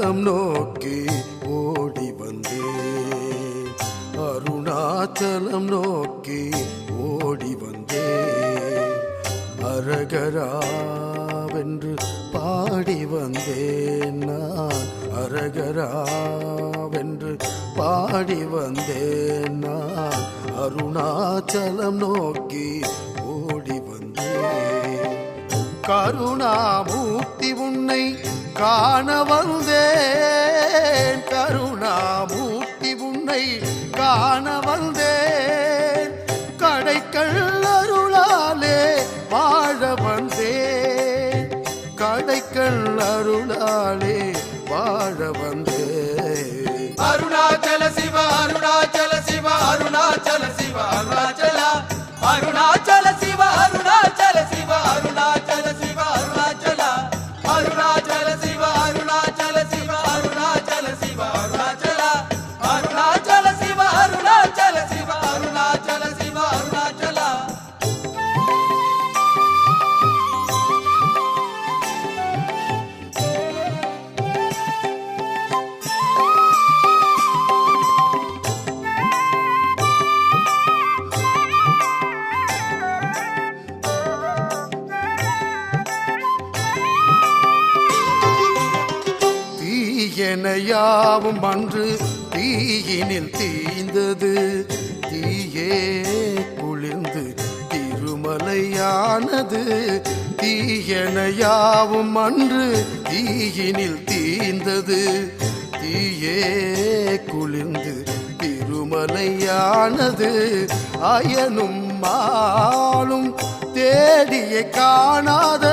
அருணாச்சலம் நோக்கி ஓடி வந்தேன். அருணாச்சலம் நோக்கி ஓடி வந்தேன். அரகராவென்று பாடி வந்தேன். நான் அரகராவென்று பாடி வந்தேன். நான் அருணாச்சலம் நோக்கி ஓடி வந்தேன். கருணாமூர்த்தி உன்னை காண வந்தேன். கருணாமூர்த்தி உன்னை காண வந்தேன். கடைக்கல் அருளாலே வாழ வந்தேன். கடைக்கல் அருளாலே வாழ வந்தேன். அருணாச்சல சிவ அருணாச்சல சிவ அருணாச்சல சிவ அருணாச்சல அருணாச்சல சிவ அருணாச்சல சிவ அருணாச்சல சிவ அருணாச்சல அருணாச்சல சிவ அருணாச்சல சிவ அருணாச்சல சிவ அருணாச்சல அருணாச்சல சிவ அருணாச்சல சிவ அருணாச்சல சிவ அருணாச்சல. தீயனையாவும் அன்று தீயினில் தீய்ந்தது. தீயே குளிர்ந்து திருமலையானது. தீயனையாவும் அன்று தீயினில் தீய்ந்தது. தீயே குளிர்ந்து திருமலையானது. அயனும் மாலும் தேடிய காணாத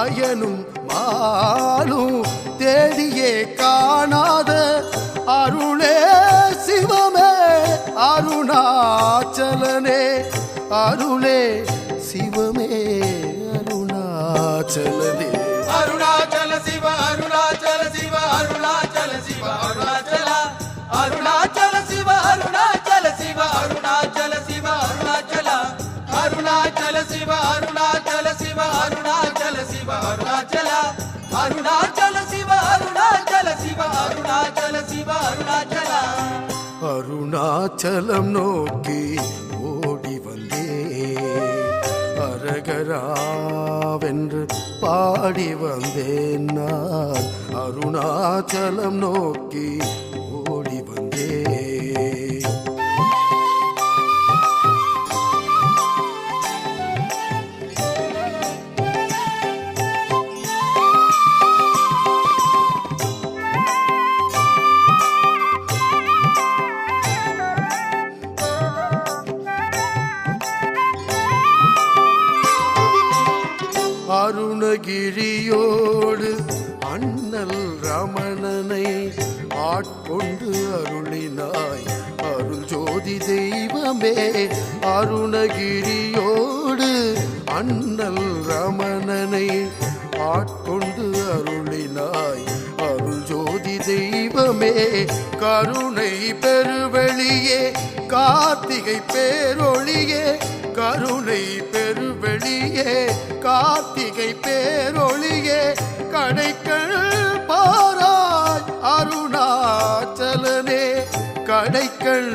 அயனும் மாலும் தேடியே காணாத அருளே சிவமே அருணாச்சலனே. அருளே சிவமே அருணாச்சலனே. அருணாச்சல சிவ அருணாச்சல சிவ அருணாச்சல சிவ அருணாச்சல அருணாச்சல சிவ அருணாச்சல சிவ அருணாச்சல சிவ அருணாச்சல அருணாச்சல சிவ அருணாச்சல சிவ அருணாச்சல சிவ அருணாச்சல அருணாச்சல சிவ அருணாச்சல சிவ அருணாச்சல சிவ அருணாச்சல. அருணாச்சலம் நோக்கி ஓடி வந்தேன். அரகராவென்று பாடி வந்தேன். நான் அருணாச்சலம் நோக்கி ஓடி வந்தேன். அருணகிரியோடு அண்ணல் ரமணனை ஆட்கொண்டு அருளினாய் அருள் ஜோதி தெய்வமே. அருணகிரியோடு அண்ணல் ரமணனை ஆட்கொண்டு அருளினாய் அருள் ஜோதி தெய்வமே. கருணை பெருவெளியே கார்த்திகை பேரொளியே. கருணை பெருவெளியே கார்த்திகை பேரொளியே. கடைக்கல் பாராய் அருணாச்சலனே. கடைக்கல்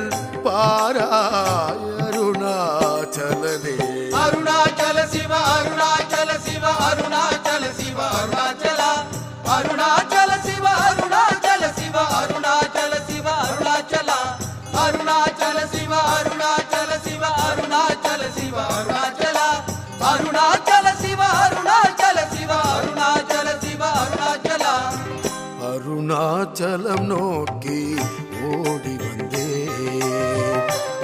பாராய் அருணாச்சலனே. அருணாச்சல சிவ அருணாச்சல சிவ அருணாச்சல சிவ அருணாச்சல அருணாச்சல சிவ அருணாச்சல சிவ அருணாச்சல சிவ அருணாச்சல அருணாச்சல சிவ அருணாச்சல சிவ அருணாச்சல சிவ அருணாச்சல அருணாச்சல சிவ அருணாச்சல சிவ அருணாச்சல சிவ அருணாச்சல. அருணாச்சலம் நோக்கி ஓடி வந்தேன்.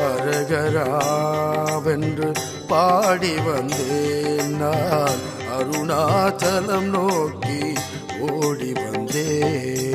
அரகராவென்று பாடி வந்தேன். நான் அருணாச்சலம் நோக்கி ஓடி வந்தேன்.